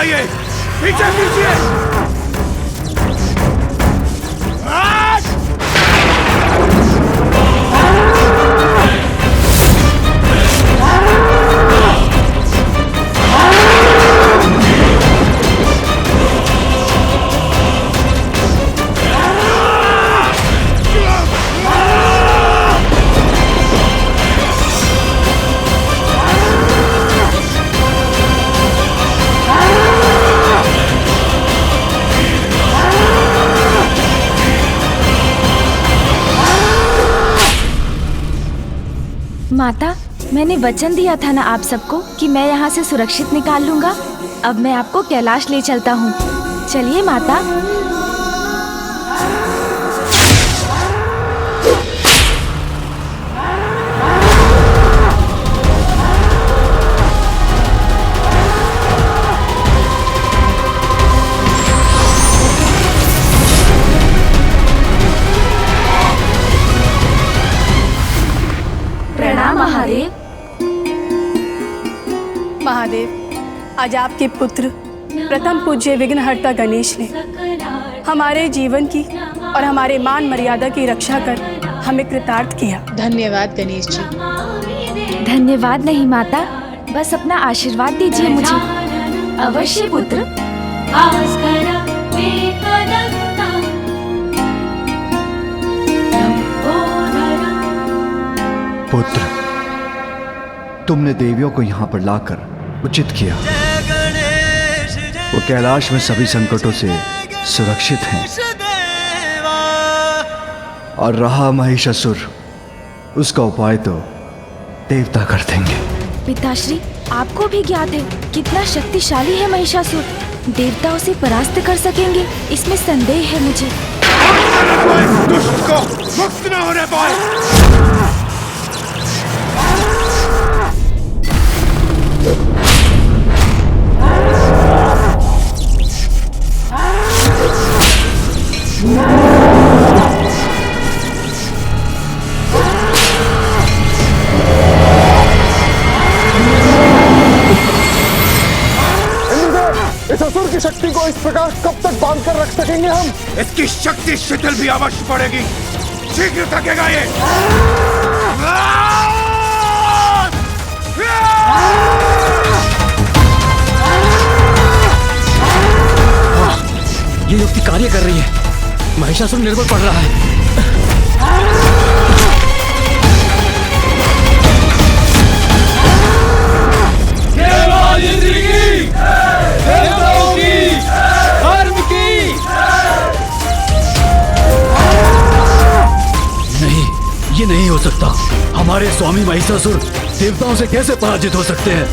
आइए, पीछे कीजिए। माता, मैंने वचन दिया था ना आप सबको कि मैं यहाँ से सुरक्षित निकाल लूंगा। अब मैं आपको कैलाश ले चलता हूँ। चलिए माता। प्रणाम महादेव। महादेव, आज आपके पुत्र प्रथम पूज्य विघ्नहर्ता गणेश ने हमारे जीवन की और हमारे मान मर्यादा की रक्षा कर हमें कृतार्थ किया। धन्यवाद गणेश जी। धन्यवाद नहीं माता, बस अपना आशीर्वाद दीजिए मुझे। अवश्य पुत्र। पुत्र, तुमने देवियों को यहाँ पर लाकर उचित किया। वो कैलाश में सभी संकटों से सुरक्षित हैं। और रहा महिषासुर, उसका उपाय तो देवता कर देंगे। पिताश्री, आपको भी ज्ञात है कितना शक्तिशाली है महिषासुर। देवता उसे परास्त कर सकेंगे, इसमें संदेह है मुझे। दुष्ट को मुक्त न होने पाए। इस असुर की शक्ति को इस प्रकार कब तक बांध कर रख सकेंगे हम? इसकी शक्ति शिथिल भी अवश्य पड़ेगी। शीघ्र थकेगा ये। ये युक्ति कार्य कर रही है। महिषासुर निर्बल पड़ रहा है। नहीं, ये नहीं हो सकता। हमारे स्वामी महिषासुर देवताओं से कैसे पराजित हो सकते हैं?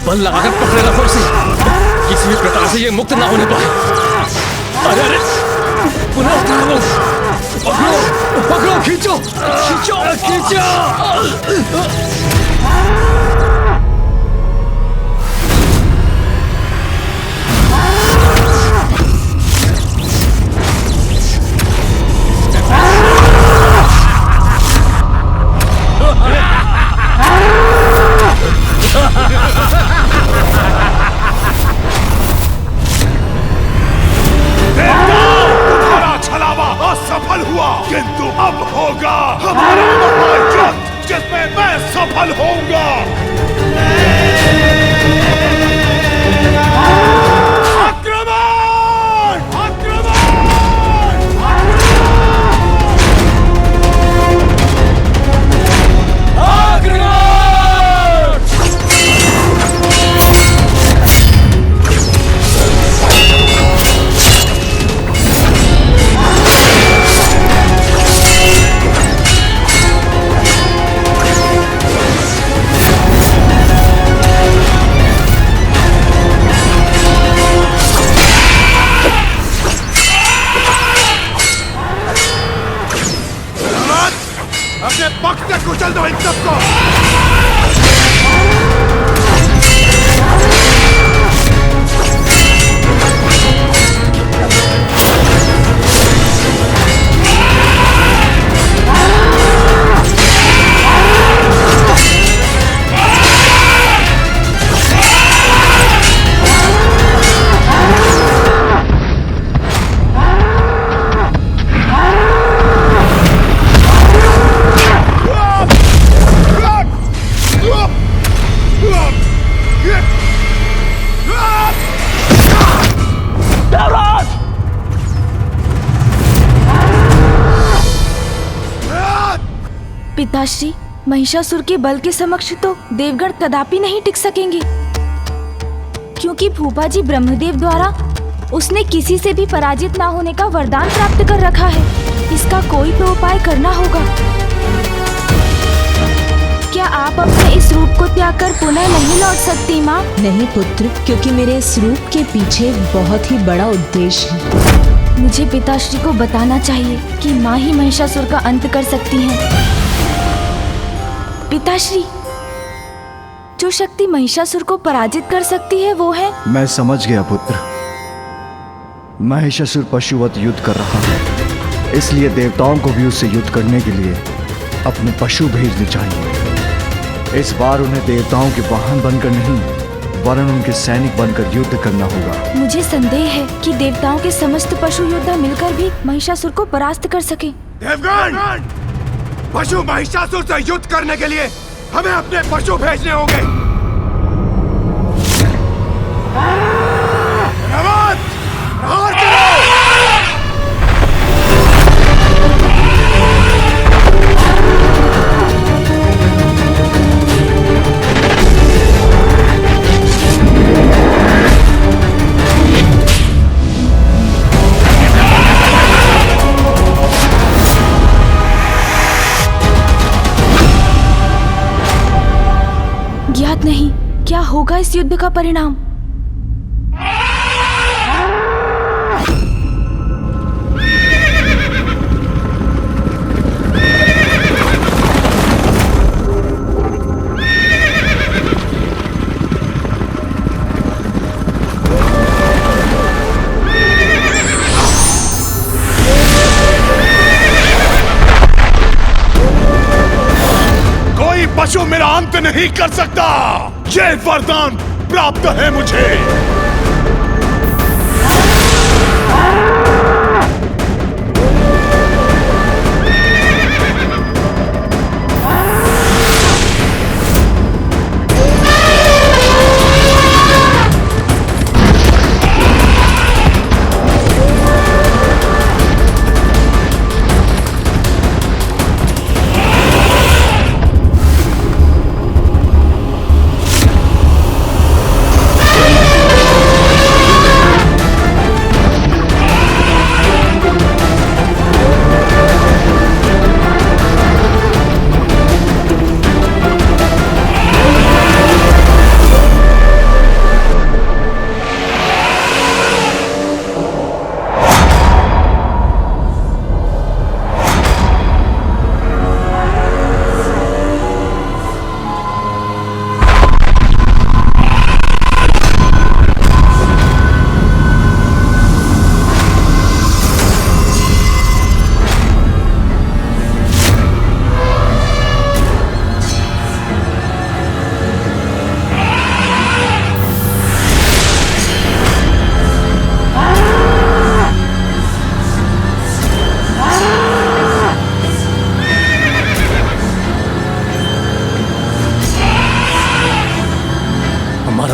बल लगाकर पकड़ेगा फिर से, किसी भी प्रकार से ये मुक्त ना होने पाए। अरे अरे, पुनः पकड़ो, पकड़ो, खींचो, खींचो, खींचो। असफल हुआ, किंतु अब होगा हमारा महायुद्ध जिसमें मैं सफल होऊंगा। पिताश्री, महिषासुर के बल के समक्ष तो देवगण कदापि नहीं टिक सकेंगे, क्योंकि फूफा जी ब्रह्मदेव द्वारा उसने किसी से भी पराजित ना होने का वरदान प्राप्त कर रखा है। इसका कोई तो उपाय करना होगा। क्या आप अपने इस रूप को त्याग कर पुनः नहीं लौट सकती माँ? नहीं पुत्र, क्योंकि मेरे इस रूप के पीछे बहुत ही बड़ा उद्देश्य है। मुझे पिताश्री को बताना चाहिए कि माँ ही महिषासुर का अंत कर सकती हैं। पिताश्री, जो शक्ति महिषासुर को पराजित कर सकती है वो है। मैं समझ गया पुत्र। महिषासुर पशुवत युद्ध कर रहा है, इसलिए देवताओं को भी उससे युद्ध करने के लिए अपने पशु भेजने चाहिए। इस बार उन्हें देवताओं के वाहन बनकर नहीं, वरन उनके सैनिक बनकर युद्ध करना होगा। मुझे संदेह है कि देवताओं के समस्त पशु योद्धा मिलकर भी महिषासुर को परास्त कर सके। देवगण, पशु महिषासुर से युद्ध करने के लिए हमें अपने पशु भेजने होंगे। प्रहार करो! ज्ञात नहीं क्या होगा इस युद्ध का परिणाम। पशु मेरा अंत नहीं कर सकता। ये वरदान प्राप्त है मुझे।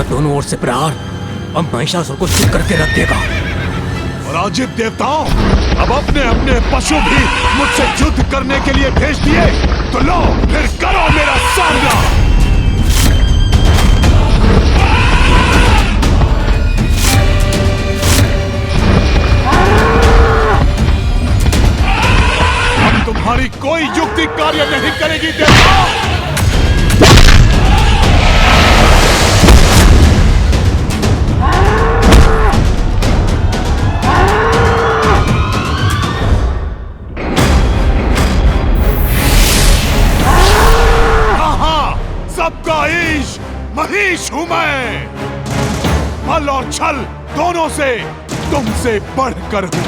दोनों ओर से प्रहार अब महिषासुर को चुप करके रख देगा। पराजित देवताओं, अब अपने अपने पशु भी मुझसे युद्ध करने के लिए भेज दिए, तो लो फिर करो मेरा सामना। अब तुम्हारी कोई युक्ति कार्य नहीं करेगी देवताओं। सबका ईश महिष हूं मैं। बल और छल दोनों से तुमसे बढ़कर हूं।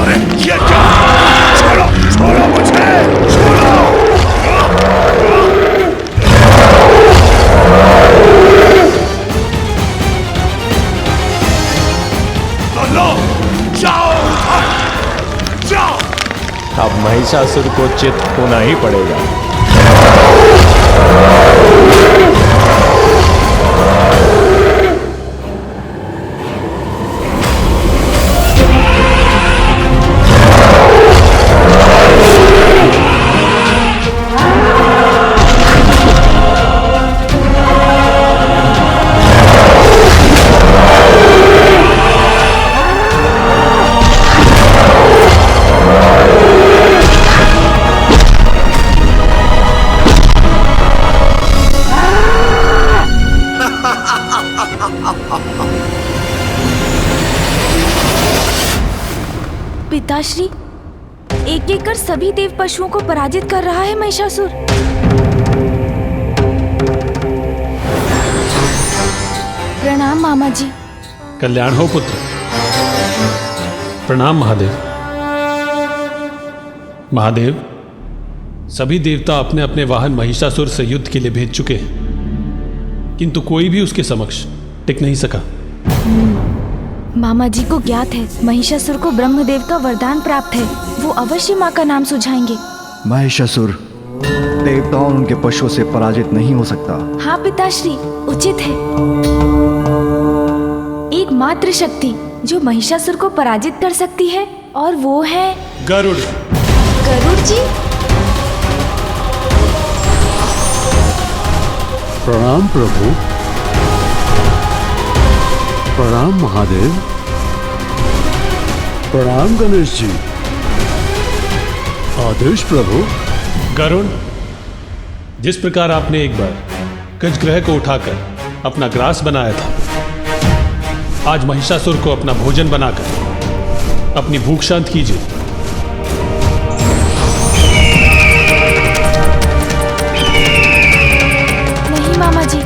अरे ये क्या? छोड़ो छोड़ो मुझे, छोड़ो। तो लो, जाओ जाओ। अब महिषासुर को चित होना ही पड़ेगा। पिताश्री, एक एक कर सभी देव पशुओं को पराजित कर रहा है महिषासुर। प्रणाम मामा जी। कल्याण हो पुत्र। प्रणाम महादेव। महादेव, सभी देवता अपने अपने वाहन महिषासुर से युद्ध के लिए भेज चुके हैं, किंतु कोई भी उसके समक्ष टिक नहीं सका। मामा जी को ज्ञात है महिषासुर को ब्रह्मदेव का वरदान प्राप्त है, वो अवश्य माँ का नाम सुझाएंगे। महिषासुर देवताओं उनके पशुओं से पराजित नहीं हो सकता। हाँ पिताश्री, उचित है। एकमात्र शक्ति जो महिषासुर को पराजित कर सकती है और वो है गरुड़। गरुड़ जी। प्रणाम प्रभु। प्रणाम महादेव। प्रणाम गणेश जी। आदेश प्रभु। गरुड़, जिस प्रकार आपने एक बार गजग्रह को उठाकर अपना ग्रास बनाया था, आज महिषासुर को अपना भोजन बनाकर अपनी भूख शांत कीजिए। नहीं मामा जी,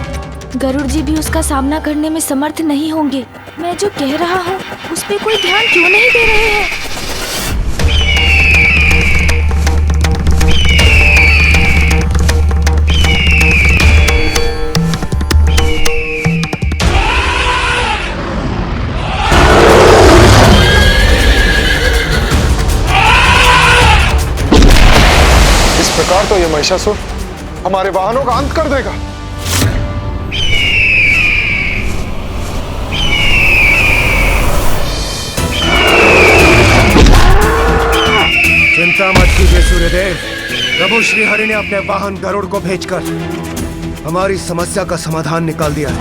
गरुड़ जी भी उसका सामना करने में समर्थ नहीं होंगे। मैं जो कह रहा हूँ उस पे कोई ध्यान क्यों नहीं दे रहे हैं? इस प्रकार तो ये महिषासुर हमारे वाहनों का अंत कर देगा। चिंता मत कीजिए सूर्यदेव। प्रभु श्री हरि ने अपने वाहन गरुड़ को भेजकर हमारी समस्या का समाधान निकाल दिया है।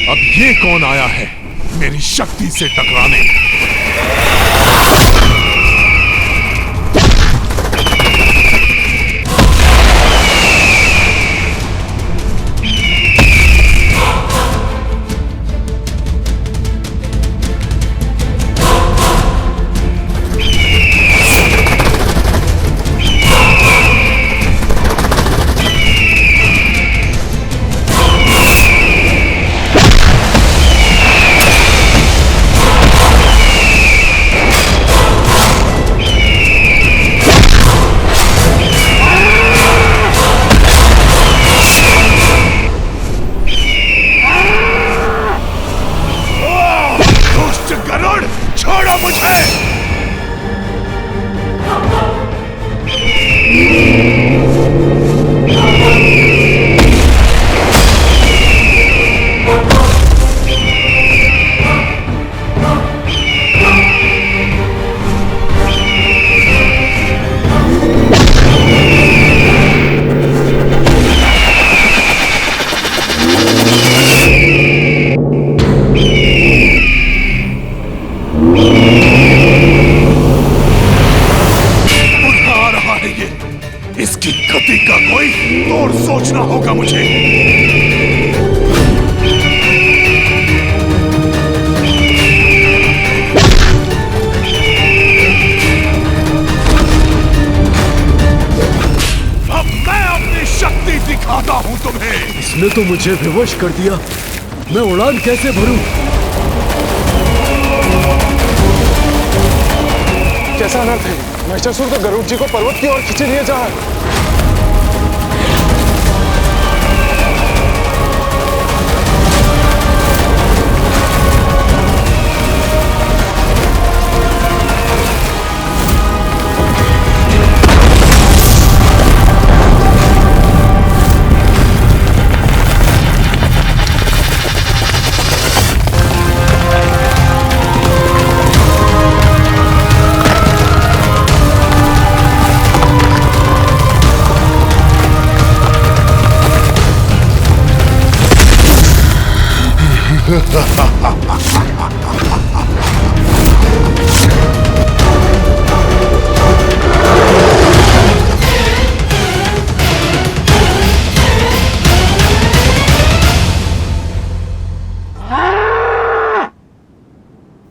अब ये कौन आया है मेरी शक्ति से टकराने? इसकी गति का कोई तोड़ सोचना होगा मुझे। अब मैं अपनी शक्ति दिखाता हूं तुम्हें। इसने तो मुझे बेहोश कर दिया। मैं उड़ान कैसे भरूं? कैसा अनर्थ है? महिषासुर तो गरुड़ जी को पर्वत की ओर खींचे लिए जा रहा है।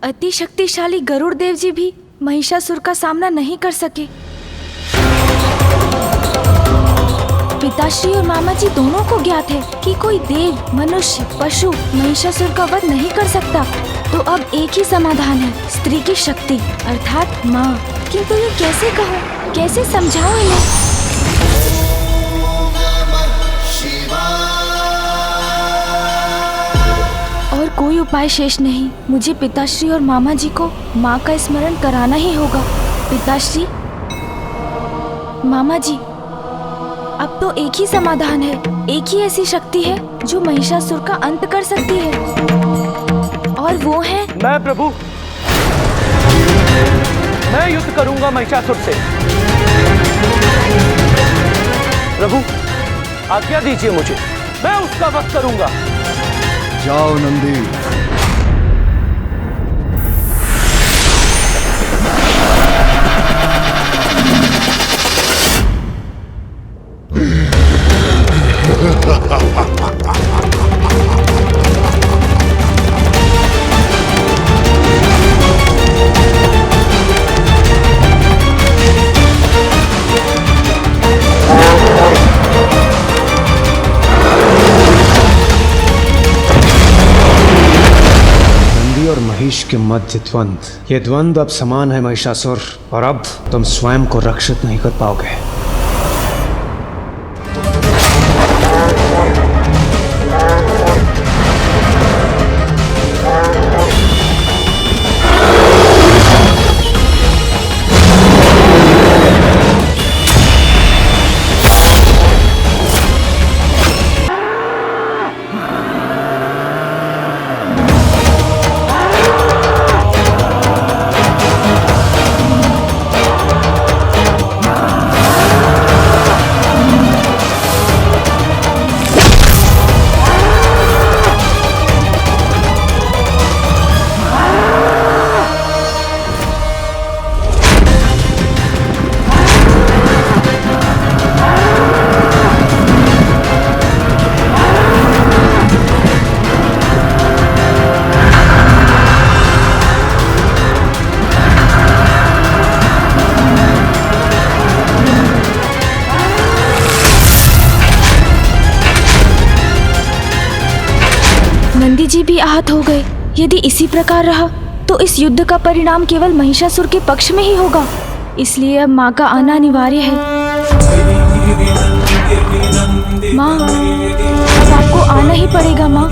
अति शक्तिशाली गरुड़ देव जी भी महिषासुर का सामना नहीं कर सके। पिताश्री और मामा जी दोनों को ज्ञात है कि कोई देव, मनुष्य, पशु महिषासुर का वध नहीं कर सकता। तो अब एक ही समाधान है, स्त्री की शक्ति अर्थात माँ। किंतु ये कैसे कहूँ, कैसे समझाऊं इन्हें? और कोई उपाय शेष नहीं। मुझे पिताश्री और मामा जी को माँ का स्मरण कराना ही होगा। पिताश्री, मामा जी, अब तो एक ही समाधान है, एक ही ऐसी शक्ति है जो महिषासुर का अंत कर सकती है, और वो है मैं। प्रभु, मैं युद्ध करूंगा महिषासुर से। प्रभु, आज्ञा दीजिए मुझे, मैं उसका वध करूंगा। जाओ नंदी। और महिष के मध्य द्वंद, ये द्वंद अब समान है महिषासुर, और अब तुम स्वयं को रक्षित नहीं कर पाओगे। नंदी जी भी आहत हो गए। यदि इसी प्रकार रहा तो इस युद्ध का परिणाम केवल महिषासुर के पक्ष में ही होगा। इसलिए अब माँ का आना अनिवार्य है। माँ, अब आपको आना ही पड़ेगा माँ।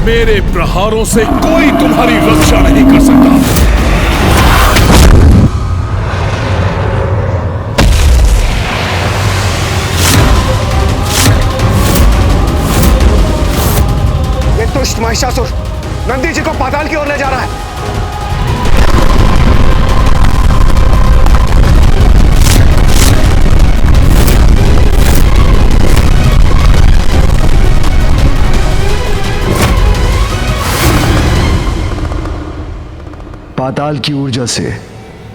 मेरे प्रहारों से कोई तुम्हारी रक्षा नहीं कर सकता। ये दुष्ट महिषासुर नंदी जी को पाताल की ओर ले जा रहा है। पाताल की ऊर्जा से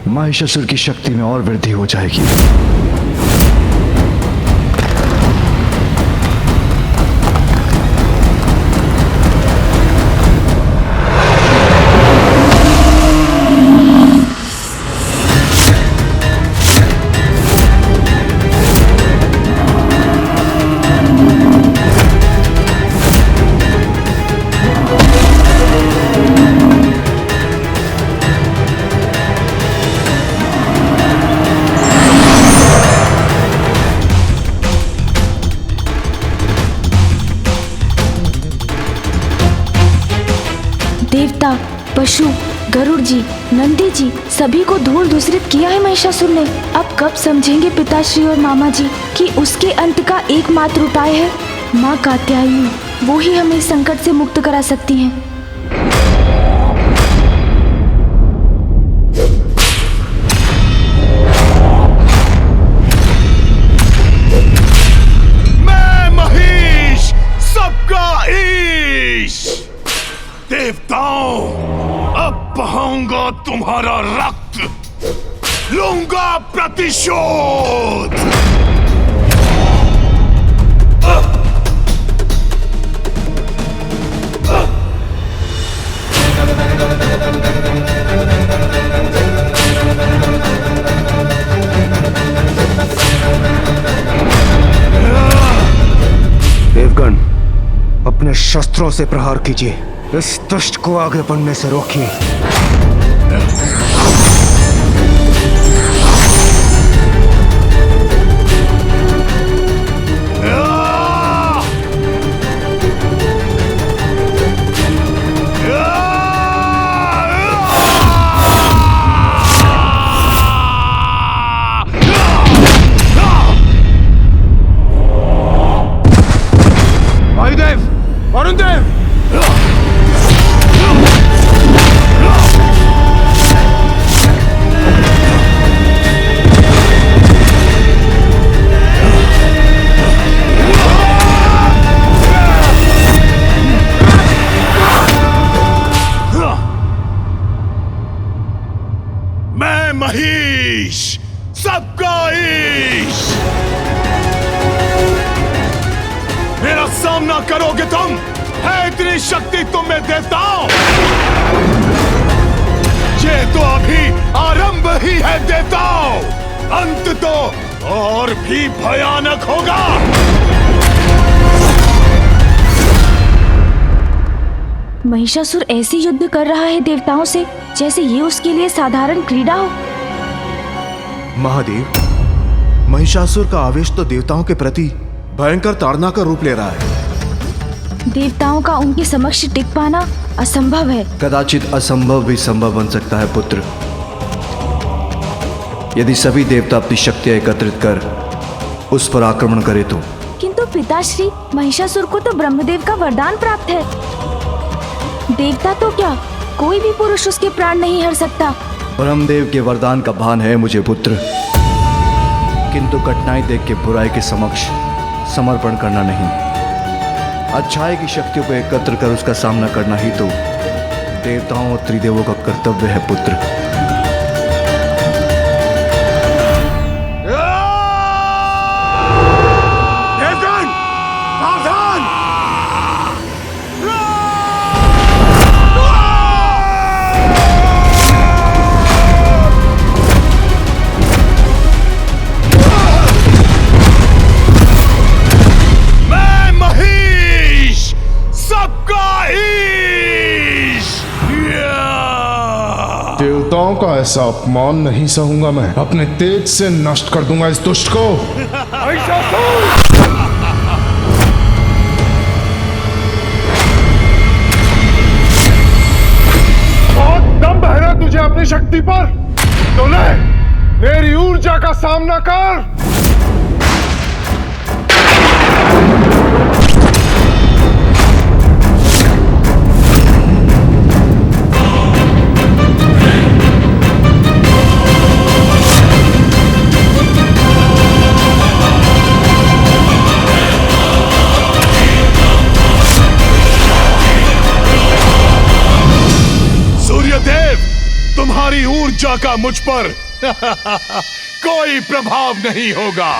महिषासुर की शक्ति में और वृद्धि हो जाएगी। देवता, पशु, गरुड़ जी, नंदी जी सभी को धूल धूसरित किया है महिषासुर ने। अब कब समझेंगे पिताश्री और मामा जी कि उसके अंत का एकमात्र उपाय है माँ कात्यायनी। वो ही हमें इस संकट से मुक्त करा सकती हैं। देवताओं, अब बहाऊंगा तुम्हारा रक्त, लूंगा प्रतिशोध। देवगण, अपने शस्त्रों से प्रहार कीजिए, इस दुष्ट को आगे बढ़ने से रोकिए। वायुदेव, वरुण देव, मैं महिष, सबका ईश। मेरा सामना करोगे तुम? है इतनी शक्ति तुम में देवताओं? ये तो अभी आरंभ ही है देवताओं, अंत तो और भी भयानक होगा। महिषासुर ऐसे युद्ध कर रहा है देवताओं से जैसे ये उसके लिए साधारण क्रीड़ा हो। महादेव, महिषासुर का आवेश तो देवताओं के प्रति भयंकर ताड़ना का रूप ले रहा है। देवताओं का उनके समक्ष टिक पाना असंभव है। कदाचित असंभव भी संभव बन सकता है पुत्र, यदि सभी देवता अपनी शक्तियां एकत्रित कर उस पर आक्रमण करे तो। किंतु पिताश्री, महिषासुर को तो ब्रह्मदेव का वरदान प्राप्त है। देवता तो क्या, कोई भी पुरुष उसके प्राण नहीं हर सकता। ब्रह्मदेव के वरदान का भान है मुझे पुत्र, किंतु कठिनाई देख के बुराई के समक्ष समर्पण करना नहीं, अच्छाई की शक्तियों को एकत्र कर उसका सामना करना ही तो देवताओं और त्रिदेवों का कर्तव्य है पुत्र। देवगण, सावधान! मैं महिष, सबका ईश। देवताओं का ऐसा अपमान नहीं सहूंगा मैं। अपने तेज से नष्ट कर दूंगा इस दुष्ट को। बहुत दम्भ है ना तुझे अपनी शक्ति पर? तो ले, मेरी ऊर्जा का सामना कर। दुर्गा का मुझ पर कोई प्रभाव नहीं होगा।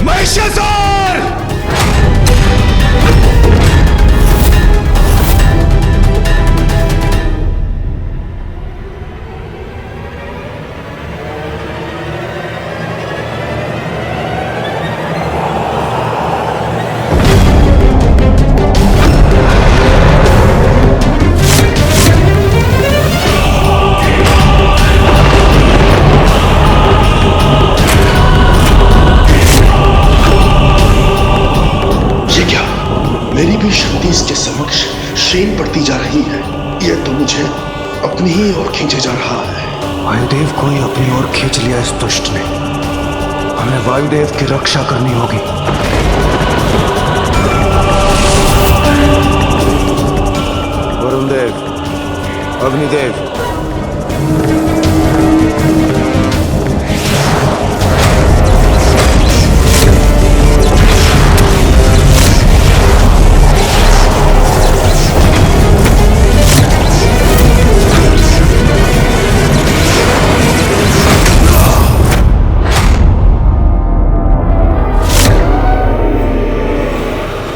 महिषासुर! मेरी भी शक्ति इसके समक्ष क्षीण पड़ती जा रही है। यह तो मुझे अपनी ही ओर खींचे जा रहा है। वायुदेव को ही अपनी ओर खींच लिया इस दुष्ट ने। हमें वायुदेव की रक्षा करनी होगी। वरुण देव, अग्निदेव,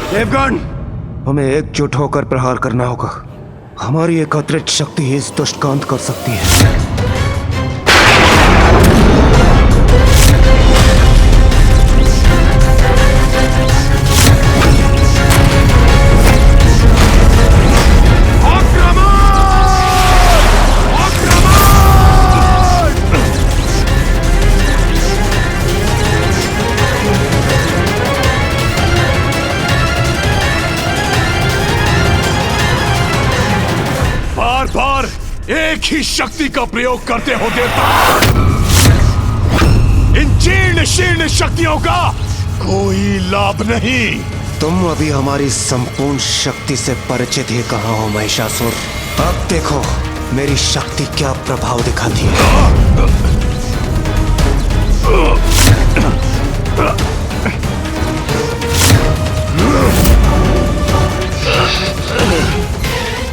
देवगण, हमें एकजुट होकर प्रहार करना होगा। हमारी एकत्रित शक्ति ही इस दुष्ट का अंत कर सकती है। एक ही शक्ति का प्रयोग करते हो देवता। इन जीर्ण शीर्ण शक्तियों का कोई लाभ नहीं। तुम अभी हमारी संपूर्ण शक्ति से परिचित ही कहाँ हो महिषासुर। अब देखो मेरी शक्ति क्या प्रभाव दिखाती है।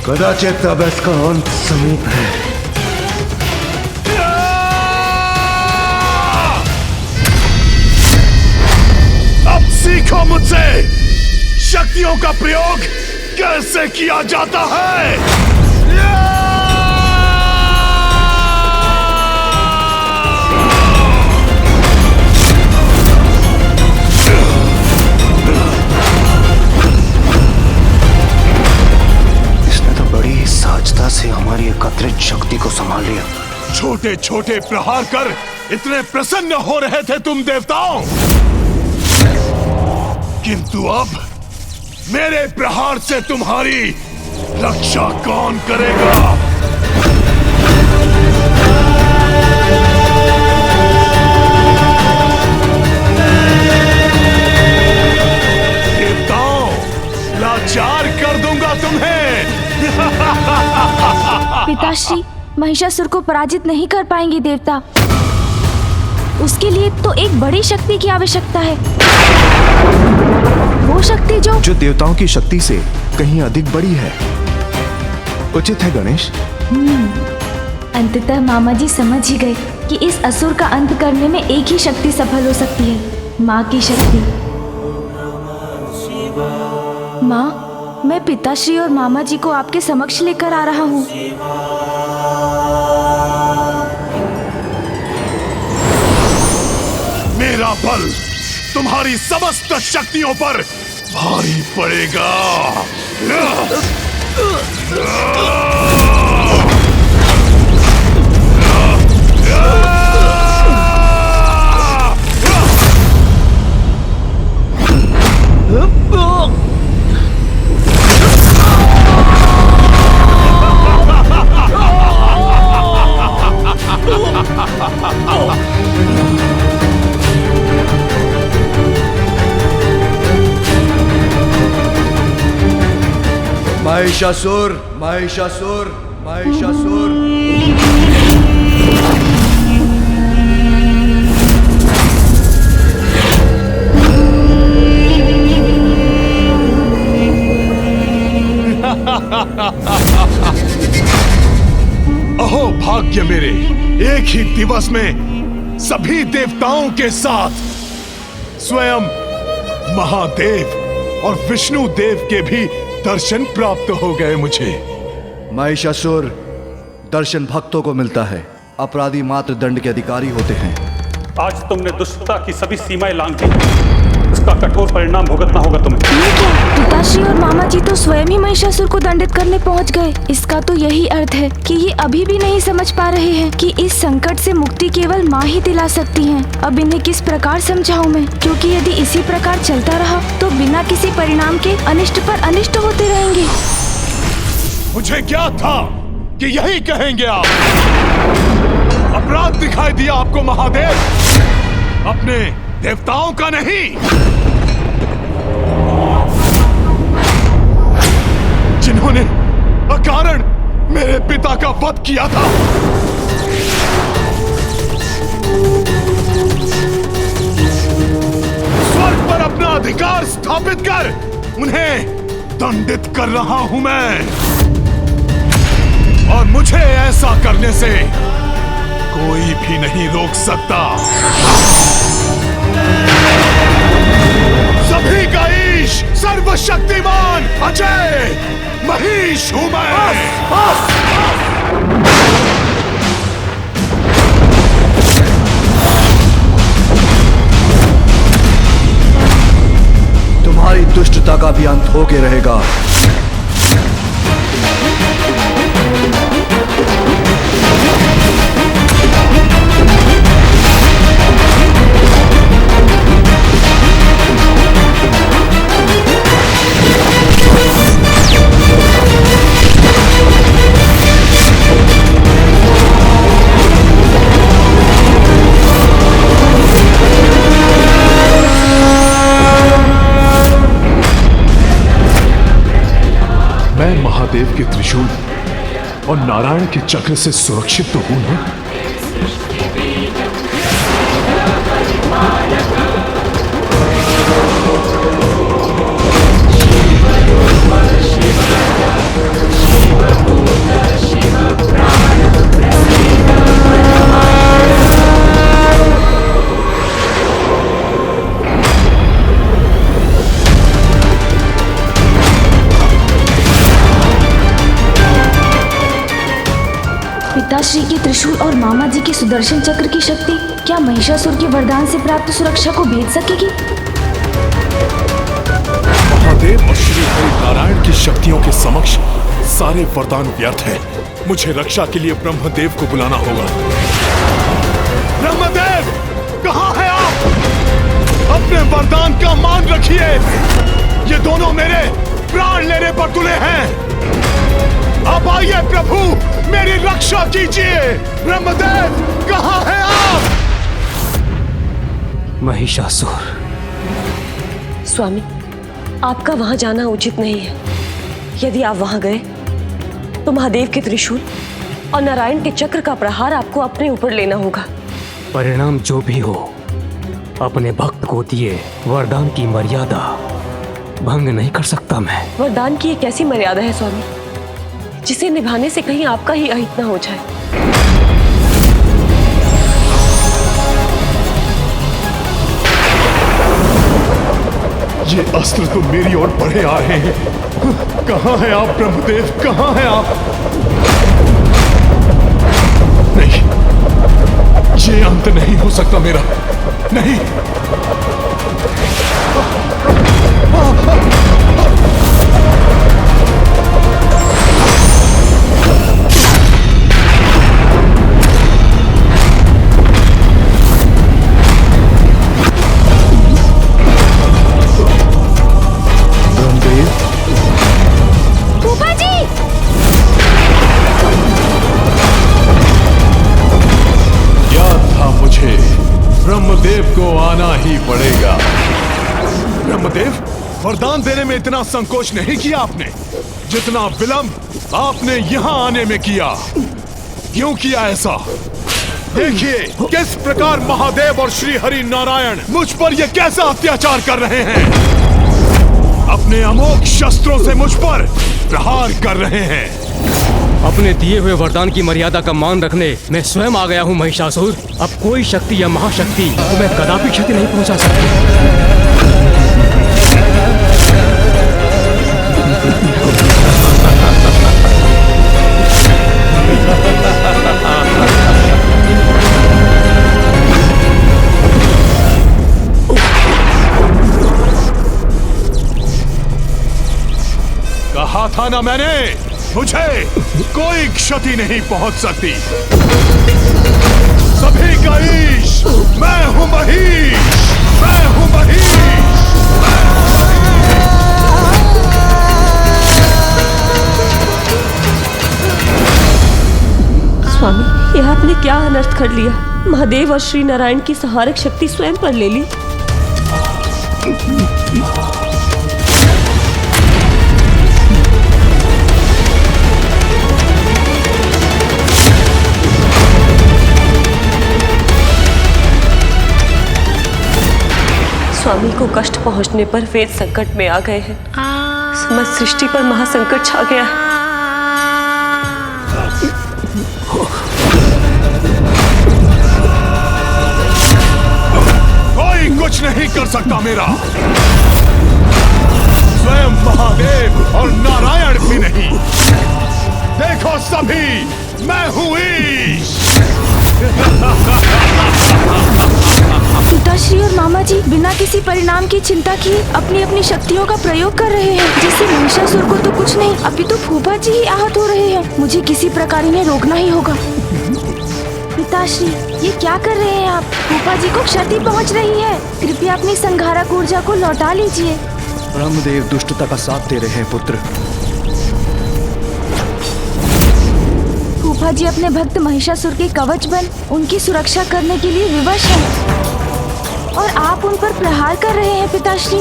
कदाचित अब इसका अंत समीप है। अब सीखो मुझसे शक्तियों का प्रयोग कैसे किया जाता है। सहजता से हमारी एकत्रित शक्ति को संभाल लिया। छोटे छोटे प्रहार कर इतने प्रसन्न हो रहे थे तुम देवताओं, किंतु अब मेरे प्रहार से तुम्हारी रक्षा कौन करेगा। देवताओं, लाचार कर दूंगा तुम्हें। पिताश्री, महिषासुर को पराजित नहीं कर पाएंगे देवता। उसके लिए तो एक बड़ी शक्ति की आवश्यकता है। वो शक्ति जो देवताओं की शक्ति से कहीं अधिक बड़ी है। उचित है गणेश। अंततः मामा जी समझ ही गए कि इस असुर का अंत करने में एक ही शक्ति सफल हो सकती है, माँ की शक्ति। माँ, मैं पिताश्री और मामा जी को आपके समक्ष लेकर आ रहा हूँ। मेरा बल तुम्हारी समस्त शक्तियों पर भारी पड़ेगा। महिषासुर, महिषासुर, महिषासुर। कि मेरे एक ही दिवस में सभी देवताओं के साथ स्वयं महादेव और विष्णु देव के भी दर्शन प्राप्त हो गए मुझे। महिषासुर, दर्शन भक्तों को मिलता है, अपराधी मात्र दंड के अधिकारी होते हैं। आज तुमने दुष्टता की सभी सीमाएं लांघ दी, इसका कठोर परिणाम भुगतना होगा तुम्हें। ये क्या? पिताश्री और मामा जी तो स्वयं ही महिषासुर को दंडित करने पहुंच गए। इसका तो यही अर्थ है कि ये अभी भी नहीं समझ पा रहे हैं कि इस संकट से मुक्ति केवल माँ ही दिला सकती हैं। अब इन्हें किस प्रकार समझाऊं मैं, क्योंकि यदि इसी प्रकार चलता रहा तो बिना किसी परिणाम के अनिष्ट पर अनिष्ट होते रहेंगे। मुझे क्या था कि यही कहेंगे आप। अपराध दिखाई दिया आपको महादेव, अपने देवताओं का नहीं। जिन्होंने अकारण मेरे पिता का वध किया था। स्वर्ग पर अपना अधिकार स्थापित कर उन्हें दंडित कर रहा हूं मैं, और मुझे ऐसा करने से कोई भी नहीं रोक सकता। सभी का ईश, सर्वशक्तिमान, अजय महिष हूं मैं। तुम्हारी दुष्टता का भी अंत होके रहेगा। मैं महादेव के त्रिशूल और नारायण के चक्र से सुरक्षित तो हूं ना? पिताश्री के त्रिशूल और मामा जी के सुदर्शन चक्र की शक्ति क्या महिषासुर के वरदान से प्राप्त सुरक्षा को भेद सकेगी? महादेव और श्री हरि नारायण की शक्तियों के समक्ष सारे वरदान व्यर्थ हैं। मुझे रक्षा के लिए ब्रह्मदेव को बुलाना होगा। ब्रह्मदेव, कहाँ हैं आप? अपने वरदान का मान रखिए। ये दोनों मेरे प्राण लेने पर तुले हैं। अब आइए प्रभु, मेरी रक्षा कीजिए। ब्रह्मदेव, कहाँ हैं आप? महिषासुर, स्वामी, आपका वहां जाना उचित नहीं है। यदि आप वहां गए तो महादेव के त्रिशूल और नारायण के चक्र का प्रहार आपको अपने ऊपर लेना होगा। परिणाम जो भी हो, अपने भक्त को दिए वरदान की मर्यादा भंग नहीं कर सकता मैं। वरदान की एक ऐसी मर्यादा है स्वामी, जिसे निभाने से कहीं आपका ही अहित न हो जाए। ये अस्त्र तो मेरी ओर बढ़े आ रहे हैं। कहाँ हैं आप ब्रह्मदेव, कहाँ हैं आप? नहीं, ये अंत नहीं हो सकता मेरा, नहीं। ब्रह्मदेव को आना ही पड़ेगा। ब्रह्मदेव, वरदान देने में इतना संकोच नहीं किया आपने, जितना विलंब आपने यहाँ आने में किया। क्यों किया ऐसा? देखिए किस प्रकार महादेव और श्री हरि नारायण मुझ पर यह कैसा अत्याचार कर रहे हैं। अपने अमोघ शस्त्रों से मुझ पर प्रहार कर रहे हैं। अपने दिए हुए वरदान की मर्यादा का मान रखने मैं स्वयं आ गया हूँ महिषासुर। अब कोई शक्ति या महाशक्ति तुम्हें कदापि क्षति नहीं पहुंचा सकती। कहा था ना मैंने, मुझे कोई क्षति नहीं पहुंच सकती। सभी का ईश मैं हूं महीश, मैं हूं महीश। स्वामी, यह आपने क्या अनर्थ कर लिया? महादेव और श्री नारायण की संहारक शक्ति स्वयं पर ले ली। स्वामी को कष्ट पहुंचने पर वेद संकट में आ गए हैं। समस्त सृष्टि पर महासंकट छा गया है। कोई कुछ नहीं कर सकता मेरा। स्वयं महादेव और नारायण भी नहीं। देखो सभी, मैं हूं ईश। पिताश्री और मामा जी बिना किसी परिणाम की चिंता किए अपनी अपनी शक्तियों का प्रयोग कर रहे हैं। जिससे महिषासुर को तो कुछ नहीं, अभी तो फूफा जी ही आहत हो रहे हैं। मुझे किसी प्रकार इन्हें रोकना ही होगा। पिताश्री, ये क्या कर रहे हैं आप? फूफा जी को क्षति पहुंच रही है। कृपया अपनी संहारक ऊर्जा को लौटा लीजिए। ब्रह्मदेव दुष्टता का साथ दे रहे हैं पुत्र। फूफा जी अपने भक्त महिषासुर के कवच बन उनकी सुरक्षा करने के लिए विवश हैं और आप उन पर प्रहार कर रहे हैं। पिताश्री,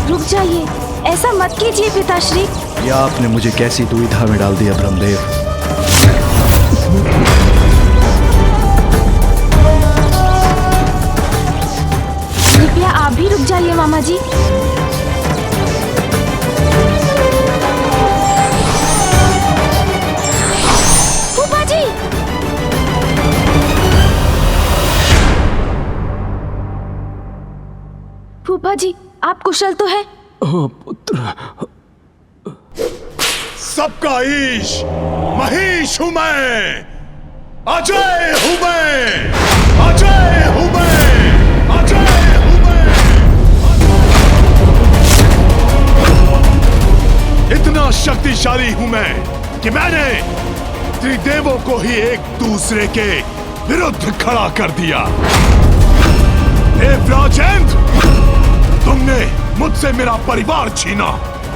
रुक जाइए, ऐसा मत कीजिए पिताश्री। या आपने मुझे कैसी दुविधा में डाल दिया ब्रह्मदेव। कृपया आप भी रुक जाइए मामा जी। फूफा जी, फूफा जी, आप कुशल तो हैं? पुत्र। सबका ईश महीश हूं मैं, अजय हूं मैं, अजय हूं मैं, अजय हूं मैं। इतना शक्तिशाली हूं मैं कि मैंने त्रिदेवों को ही एक दूसरे के विरुद्ध खड़ा कर दिया। देवराजेंद्र, तुमने मुझसे मेरा परिवार छीना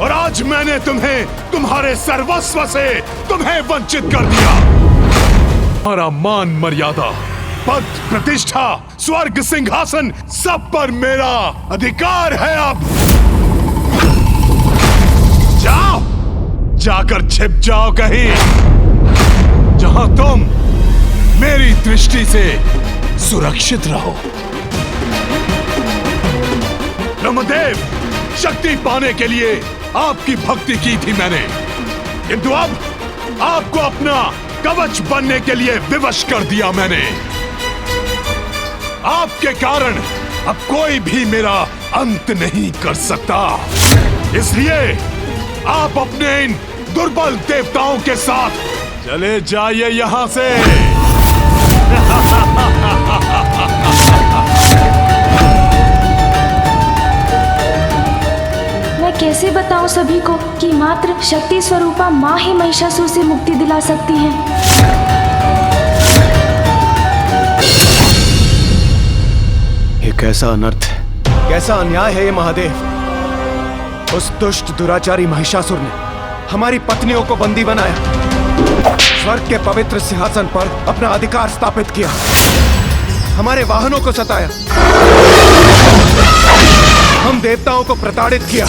और आज मैंने तुम्हें तुम्हारे सर्वस्व से तुम्हें वंचित कर दिया। हमारा मान मर्यादा, पद, प्रतिष्ठा, स्वर्ग, सिंहासन, सब पर मेरा अधिकार है। अब जाओ, जाकर छिप जाओ कहीं जहां तुम मेरी दृष्टि से सुरक्षित रहो। ब्रह्मदेव, शक्ति पाने के लिए आपकी भक्ति की थी मैंने, किंतु अब आपको अपना कवच बनने के लिए विवश कर दिया मैंने। आपके कारण अब कोई भी मेरा अंत नहीं कर सकता। इसलिए आप अपने इन दुर्बल देवताओं के साथ चले जाइए यहां से। मैं कैसे बताऊं सभी को कि मात्र शक्ति स्वरूपा माँ ही महिषासुर से मुक्ति दिला सकती हैं। ये कैसा अनर्थ है, कैसा अन्याय है ये महादेव। उस दुष्ट दुराचारी महिषासुर ने हमारी पत्नियों को बंदी बनाया, स्वर्ग के पवित्र सिंहासन पर अपना अधिकार स्थापित किया, हमारे वाहनों को सताया, हम देवताओं को प्रताड़ित किया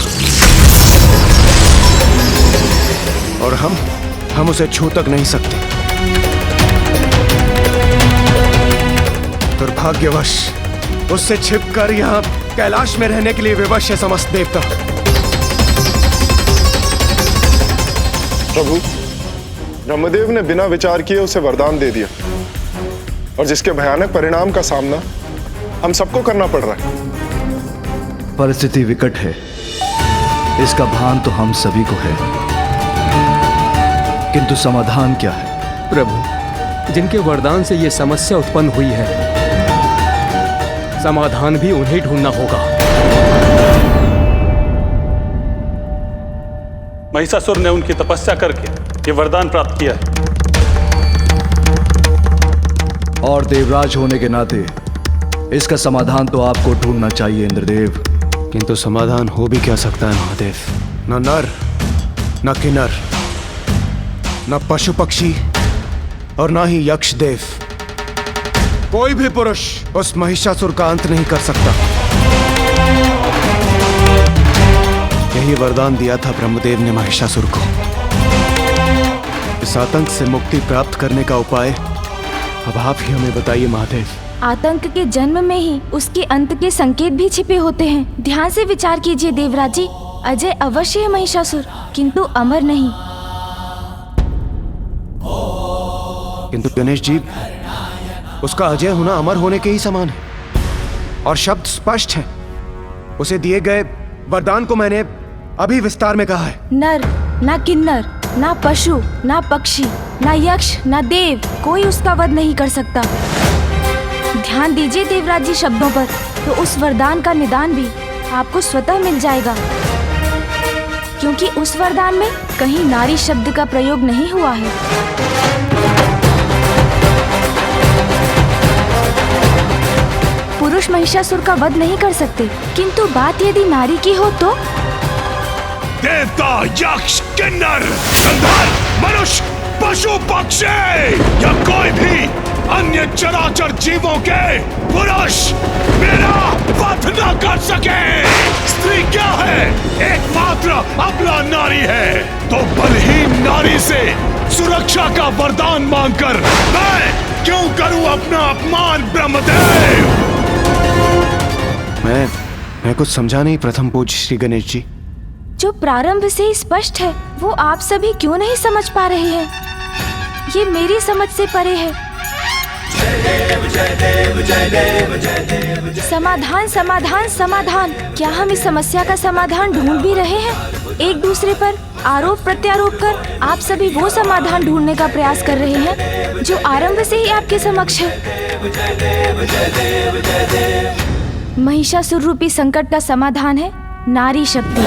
और हम उसे छू तक नहीं सकते। दुर्भाग्यवश उससे छिपकर यहाँ कैलाश में रहने के लिए विवश है समस्त देवता। प्रभु, ब्रह्मदेव ने बिना विचार किए उसे वरदान दे दिया और जिसके भयानक परिणाम का सामना हम सबको करना पड़ रहा है। परिस्थिति विकट है, इसका भान तो हम सभी को है, किंतु समाधान क्या है? प्रभु, जिनके वरदान से ये समस्या उत्पन्न हुई है, समाधान भी उन्हें ढूंढना होगा। महिषासुर ने उनकी तपस्या करके ये वरदान प्राप्त किया है। और देवराज होने के नाते इसका समाधान तो आपको ढूंढना चाहिए इंद्रदेव। किंतु समाधान हो भी क्या सकता है महादेव? न नर, न किन्नर, न पशु पक्षी और न ही यक्ष देव, कोई भी पुरुष उस महिषासुर का अंत नहीं कर सकता। यही वरदान दिया था ब्रह्मदेव ने महिषासुर को। इस आतंक से मुक्ति प्राप्त करने का उपाय अब आप ही हमें बताइए महादेव। आतंक के जन्म में ही उसके अंत के संकेत भी छिपे होते हैं। ध्यान से विचार कीजिए देवराज जी। अजय अवश्य है महिषासुर, किंतु अमर नहीं। किंतु गणेश जी, उसका अजय होना अमर होने के ही समान है और शब्द स्पष्ट है। उसे दिए गए वरदान को मैंने अभी विस्तार में कहा है। नर, ना किन्नर, ना पशु, ना पक्षी, ना यक्ष, ना देव, कोई उसका वध नहीं कर सकता। ध्यान दीजिए देवराज जी शब्दों पर, तो उस वरदान का निदान भी आपको स्वतः मिल जाएगा, क्योंकि उस वरदान में कहीं नारी शब्द का प्रयोग नहीं हुआ है। पुरुष महिषासुर का वध नहीं कर सकते, किंतु बात यदि नारी की हो तो देवता, यक्ष, किन्नर, गंधर्व, मनुष्य, पशु पक्षी या कोई भी अन्य चराचर जीवों के पुरुष मेरा वध न कर सके। स्त्री क्या है? एकमात्र अबला नारी है। तो बलहीन नारी से सुरक्षा का वरदान मांगकर मैं क्यों करूं अपना अपमान ब्रह्मदेव? मैं कुछ समझा नहीं प्रथम पूज्य श्री गणेश जी। जो प्रारंभ से ही स्पष्ट है वो आप सभी क्यों नहीं समझ पा रहे हैं? ये मेरी समझ से परे है। समाधान, समाधान, समाधान। क्या हम इस समस्या का समाधान ढूंढ भी रहे हैं? एक दूसरे पर आरोप प्रत्यारोप कर आप सभी वो समाधान ढूंढने का प्रयास कर रहे हैं जो आरंभ से ही आपके समक्ष है। महिषासुर रूपी संकट का समाधान है नारी शक्ति।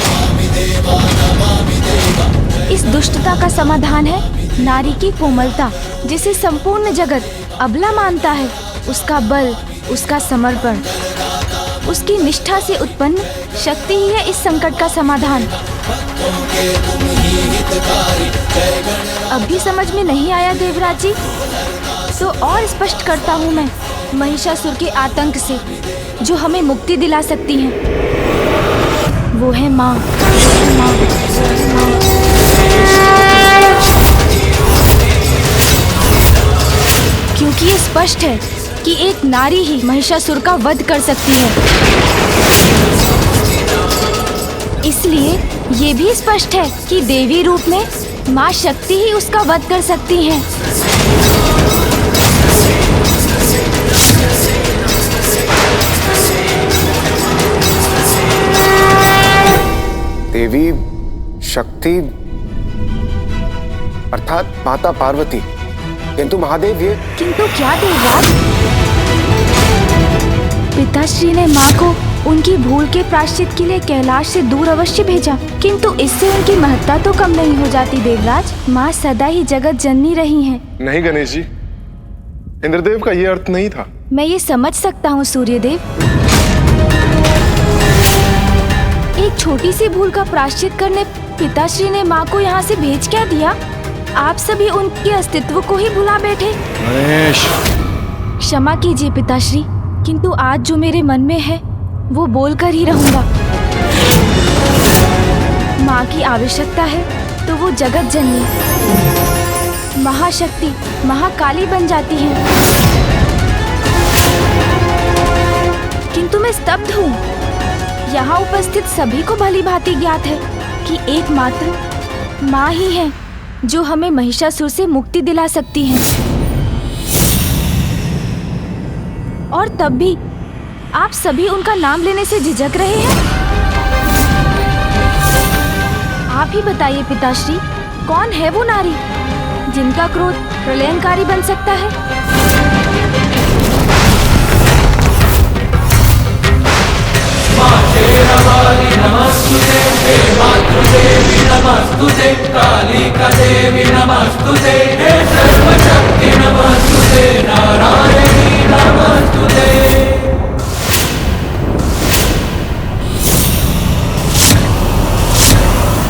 इस दुष्टता का समाधान है नारी की कोमलता, जिसे संपूर्ण जगत अबला मानता है। उसका बल, उसका समर्पण, उसकी निष्ठा से उत्पन्न शक्ति ही है इस संकट का समाधान। अभी समझ में नहीं आया देवराज जी, तो और स्पष्ट करता हूँ मैं। महिषासुर के आतंक से जो हमें मुक्ति दिला सकती है वो है माँ। क्योंकि ये स्पष्ट है कि एक नारी ही महिषासुर का वध कर सकती है, इसलिए ये भी स्पष्ट है कि देवी रूप में माँ शक्ति ही उसका वध कर सकती हैं। देवी शक्ति अर्थात माता पार्वती, किंतु महादेव ये किंतु क्या देवराज? पिताश्री ने माँ को उनकी भूल के प्रायश्चित के लिए कैलाश से दूर अवश्य भेजा, किंतु इससे उनकी महत्ता तो कम नहीं हो जाती देवराज। माँ सदा ही जगत जननी रही हैं। नहीं गणेश जी, इंद्रदेव का ये अर्थ नहीं था। मैं ये समझ सकता हूँ सूर्यदेव। एक छोटी सी भूल का प्रायश्चित करने पिताश्री ने माँ को यहाँ से भेज क्या दिया? आप सभी उनके अस्तित्व को ही भुला बैठे। क्षमा कीजिए पिताश्री, किंतु आज जो मेरे मन में है वो बोलकर ही रहूंगा। माँ की आवश्यकता है तो वो जगत जननी महाशक्ति महाकाली बन जाती है, किंतु मैं स्तब्ध हूँ। यहाँ उपस्थित सभी को भली भांति ज्ञात है कि एकमात्र माँ ही है जो हमें महिषासुर से मुक्ति दिला सकती हैं। और तब भी आप सभी उनका नाम लेने से झिझक रहे हैं। आप ही बताइए पिताश्री, कौन है वो नारी जिनका क्रोध प्रलयंकारी बन सकता है?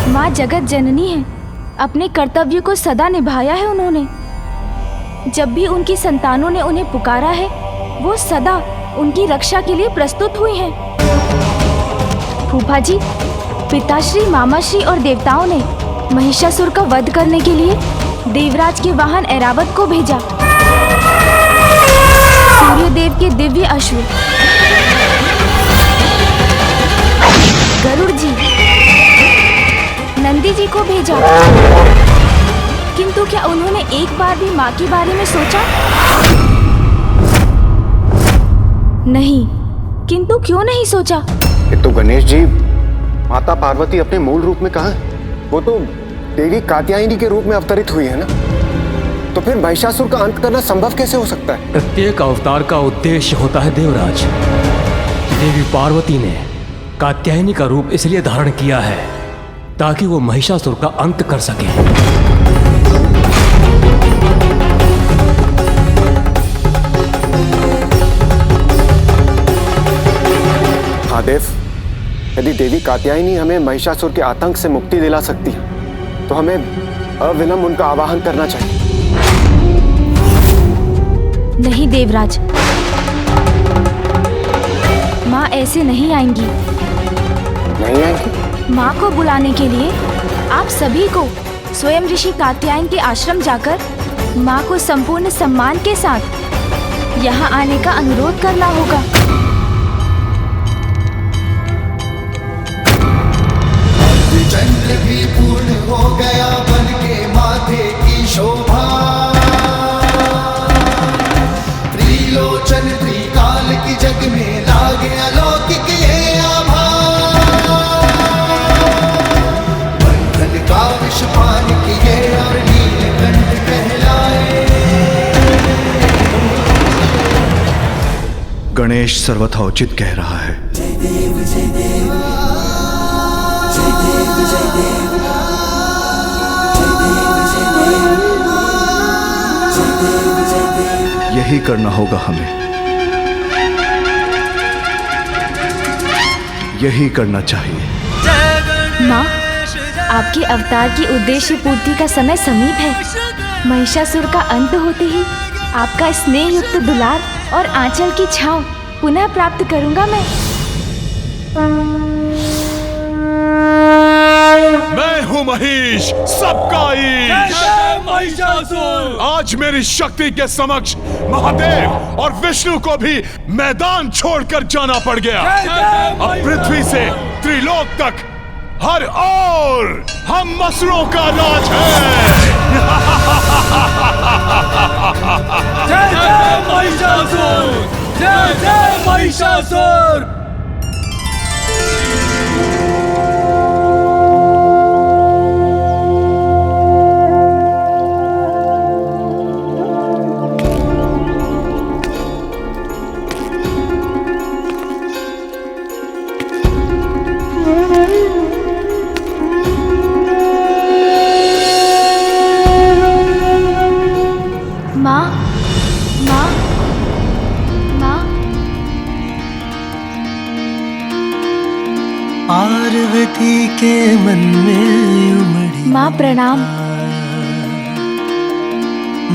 माँ जगत जननी है, अपने कर्तव्य को सदा निभाया है उन्होंने। जब भी उनकी संतानों ने उन्हें पुकारा है, वो सदा उनकी रक्षा के लिए प्रस्तुत हुई हैं। फूफा जी, पिताश्री, मामाश्री और देवताओं ने महिषासुर का वध करने के लिए देवराज के वाहन ऐरावत को भेजा। सूर्यदेव के दिव्य अश्व गरुड़ जी, नंदी जी को भेजा। किंतु क्या उन्होंने एक बार भी माँ के बारे में सोचा? नहीं। किंतु क्यों नहीं सोचा? तो गणेश जी, माता पार्वती अपने मूल रूप में कहाँ है? वो तो देवी कात्यायनी के रूप में अवतरित हुई है ना। तो फिर महिषासुर का अंत करना संभव कैसे हो सकता है? प्रत्येक अवतार का उद्देश्य होता है देवराज। देवी पार्वती ने कात्यायनी का रूप इसलिए धारण किया है ताकि वो महिषासुर का अंत कर सके। महादेव, यदि देवी कात्यायनी हमें महिषासुर के आतंक से मुक्ति दिला सकती है तो हमें अविलंब उनका आवाहन करना चाहिए। नहीं देवराज, माँ ऐसे नहीं आएंगी। नहीं आएंगी? माँ को बुलाने के लिए आप सभी को स्वयं ऋषि कात्यायन के आश्रम जाकर माँ को संपूर्ण सम्मान के साथ यहाँ आने का अनुरोध करना होगा। चंद्र भी पूर्ण हो गया बन के माथे की शोभा, त्रिलोचन त्रिकाल की जग में लागे अलौकिक ये आभा। बंधन का विष पान किए और नीलकंठ कहलाए। गणेश सर्वथा उचित कह रहा है। यही करना होगा हमें, यही करना चाहिए। माँ, आपके अवतार की उद्देश्य पूर्ति का समय समीप है। महिषासुर का अंत होते ही आपका स्नेह युक्त दुलार और आंचल की छांव पुनः प्राप्त करूंगा मैं। मैं हूँ महिष, सबका ईश। आज मेरी शक्ति के समक्ष महादेव और विष्णु को भी मैदान छोड़कर जाना पड़ गया। अब पृथ्वी से त्रिलोक तक हर ओर हम मसरों का राज है। जय जय महिषासुर, जय जय महिषासुर। पार्वती के मन में उमड़ी माँ प्रणाम।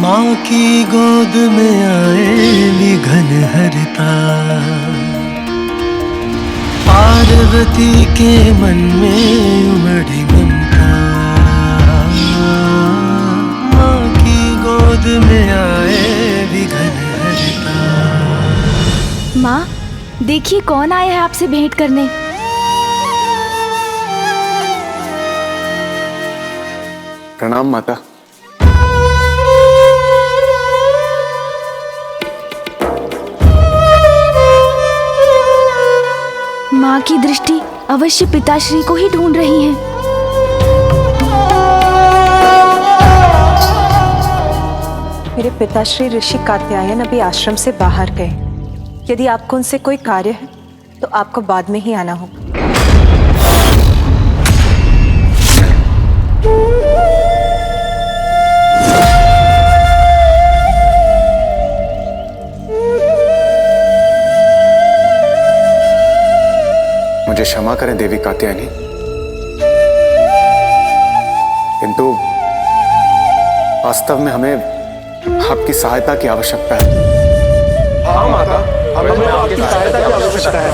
माँ की गोद में आए विघन हरता। पार्वती के मन में उमड़ी ममता। माँ की गोद में आए विघन हरता। माँ देखिए कौन आया है आपसे भेंट करने। प्रणाम माता। माँ की दृष्टि अवश्य पिताश्री को ही ढूंढ रही है। मेरे पिताश्री ऋषि कात्यायन अभी आश्रम से बाहर गए। यदि आपको उनसे कोई कार्य है तो आपको बाद में ही आना होगा। मुझे क्षमा करें देवी कात्यायनी, किंतु वास्तव में हमें आपकी सहायता की आवश्यकता है। हाँ माता, हमें आपकी सहायता की आवश्यकता है।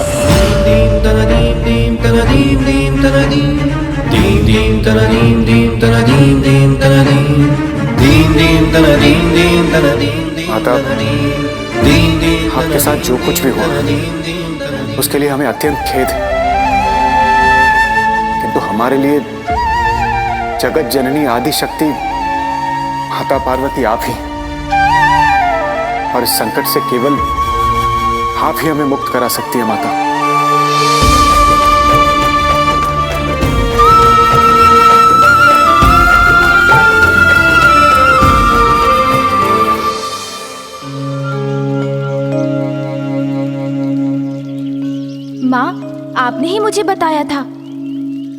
माता, आपके साथ जो कुछ भी हुआ उसके लिए हमें अत्यंत खेद है, किंतु हमारे लिए जगत जननी आदि शक्ति माता पार्वती आप ही, और इस संकट से केवल आप ही हमें मुक्त करा सकती है माता। माँ, आपने ही मुझे बताया था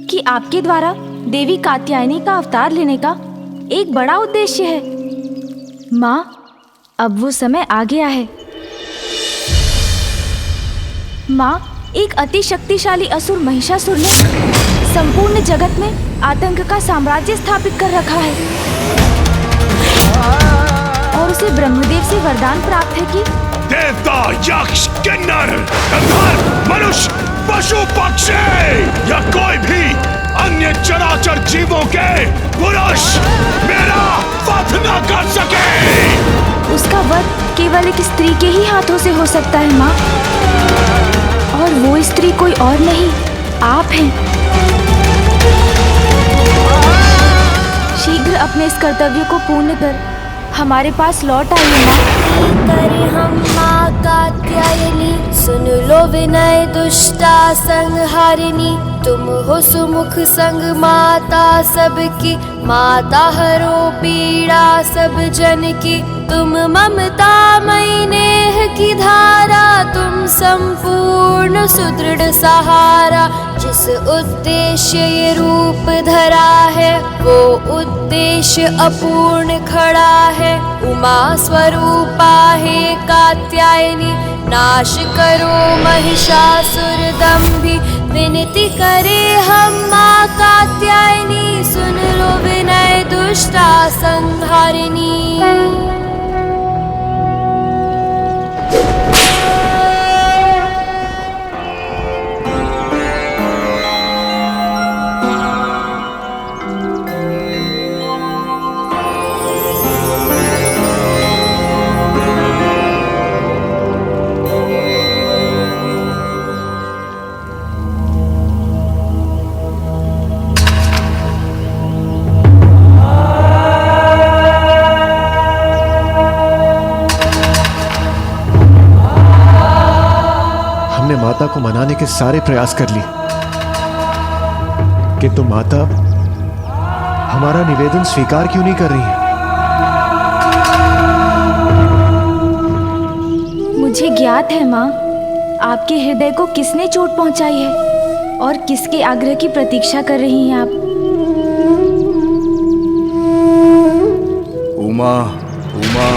कि आपके द्वारा देवी कात्यायनी का अवतार लेने का एक बड़ा उद्देश्य है। माँ, अब वो समय आ गया है। माँ, एक अति शक्तिशाली असुर महिषासुर ने संपूर्ण जगत में आतंक का साम्राज्य स्थापित कर रखा है और उसे ब्रह्मदेव से वरदान प्राप्त है कि देवता, यक्ष, किन्नर, गंधर्व, मनुष्य, पशु, पक्षी या कोई भी अन्य चराचर जीवों के पुरुष मेरा वध न कर सके। उसका वध केवल एक स्त्री के ही हाथों से हो सकता है माँ, और वो स्त्री कोई और नहीं, आप हैं। शीघ्र अपने इस कर्तव्य को पूर्ण कर हमारे पास लौट आइए माँ। करे हम माँ कात्यायनी, सुन लो विनय दुष्टा संहारिणी। तुम हो सुमुख संग माता सबकी, माता हरो पीड़ा सब जन की। तुम ममता मई नेह की धारा, तुम संपूर्ण सुदृढ़ सहारा। जिस उद्देश्य ये रूप धरा है, वो उद्देश्य अपूर्ण खड़ा है। उमा स्वरूपा हे कात्यायनी, नाश करो महिषासुर दंभी। विनती करे हम माँ कात्यायनी, सुन लो विनय दुष्टा संहारिणी। माता को मनाने के सारे प्रयास कर लिए, किंतु माता हमारा निवेदन स्वीकार क्यों नहीं कर रही है? मुझे ज्ञात है माँ, आपके हृदय को किसने चोट पहुंचाई है और किसके आग्रह की प्रतीक्षा कर रही हैं आप। उमा, उमा।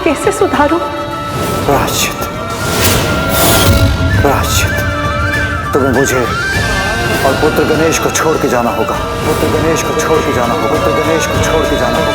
कैसे सुधारूं? प्रायश्चित। प्रायश्चित तुम्हें मुझे और पुत्र गणेश को छोड़ के जाना होगा। पुत्र गणेश को छोड़ के जाना होगा। पुत्र गणेश को छोड़ के जाना होगा।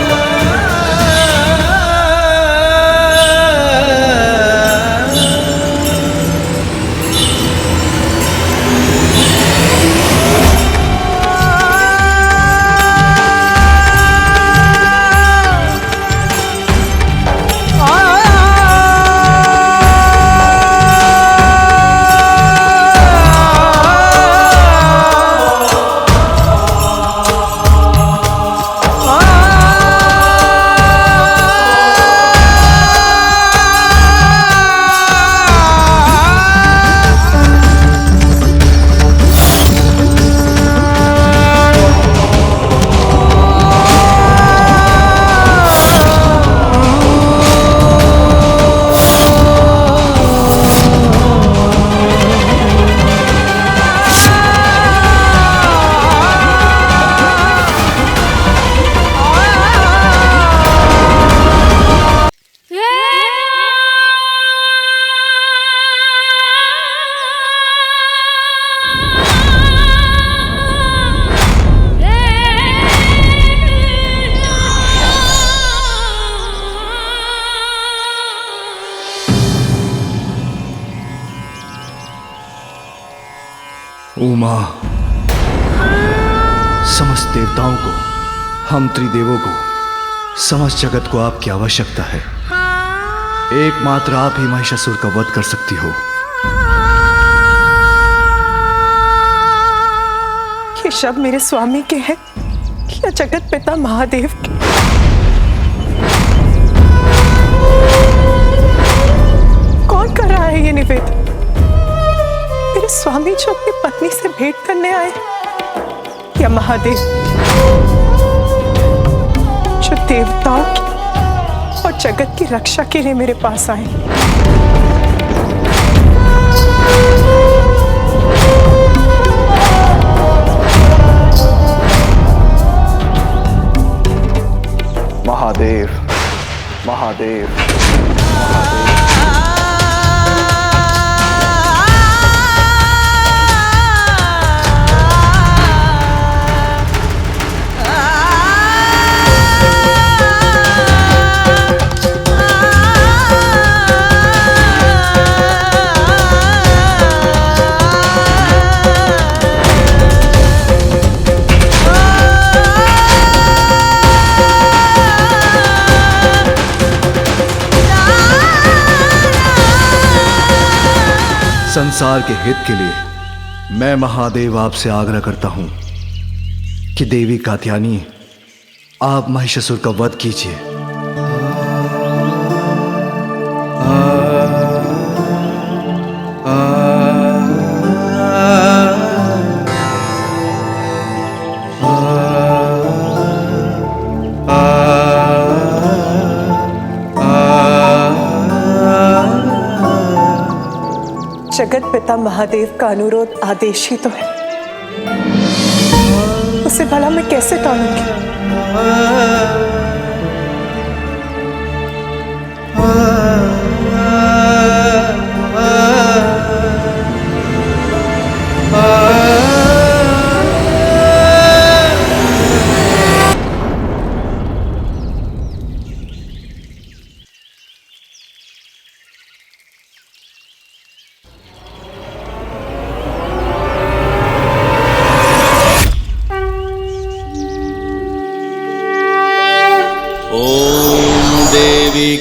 उमा, समस्त देवताओं को, हम त्रिदेवों को, समस्त जगत को आपकी आवश्यकता है। एकमात्र आप ही महिषासुर का वध कर सकती हो। ये शब्द मेरे स्वामी के हैं या जगत पिता महादेव के? कौन कर रहा है ये निवेदन? मेरे स्वामी जो अपनी पत्नी से भेंट करने आए या महादेव जो देवताओं की और जगत की रक्षा के लिए मेरे पास आए? महादेव, महादेव, संसार के हित के लिए मैं महादेव आपसे आग्रह करता हूं कि देवी कात्यायनी आप महिषासुर का वध कीजिए। जगत पिता महादेव का अनुरोध आदेश ही तो है, उसे भला मैं कैसे टालूंगी?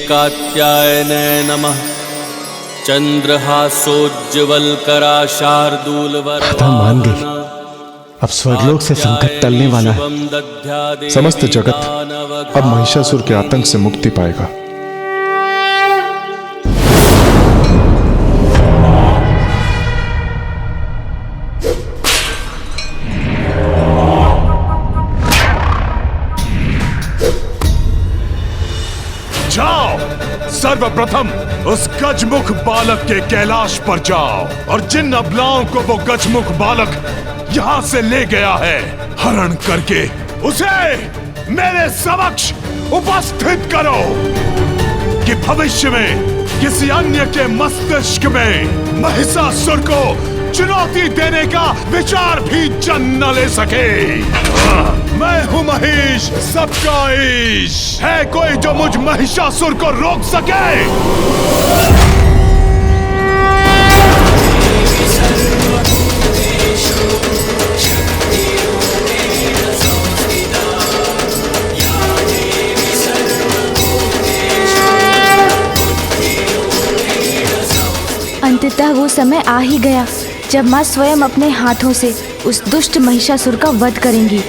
कात्यायने नमः। चंद्रहासोज्ज्वलकरा शार्दूलवर कथा मान गई। अब स्वर्गलोक से संकट टलने वाला है। समस्त जगत अब महिषासुर के आतंक से मुक्ति पाएगा। सर्वप्रथम उस गजमुख बालक के कैलाश पर जाओ और जिन अबलाओं को वो गजमुख बालक यहाँ से ले गया है, हरण करके उसे मेरे समक्ष उपस्थित करो कि भविष्य में किसी अन्य के मस्तिष्क में महिषासुर को चुनौती देने का विचार भी जन्म न ले सके। मैं हूँ महिष, सबका ईश। है कोई जो मुझ महिषासुर को रोक सके? अंततः वो समय आ ही गया जब माँ स्वयं अपने हाथों से उस दुष्ट महिषासुर का वध करेंगी।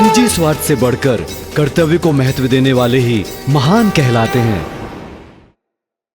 निजी स्वार्थ से बढ़कर कर्तव्य को महत्व देने वाले ही महान कहलाते हैं।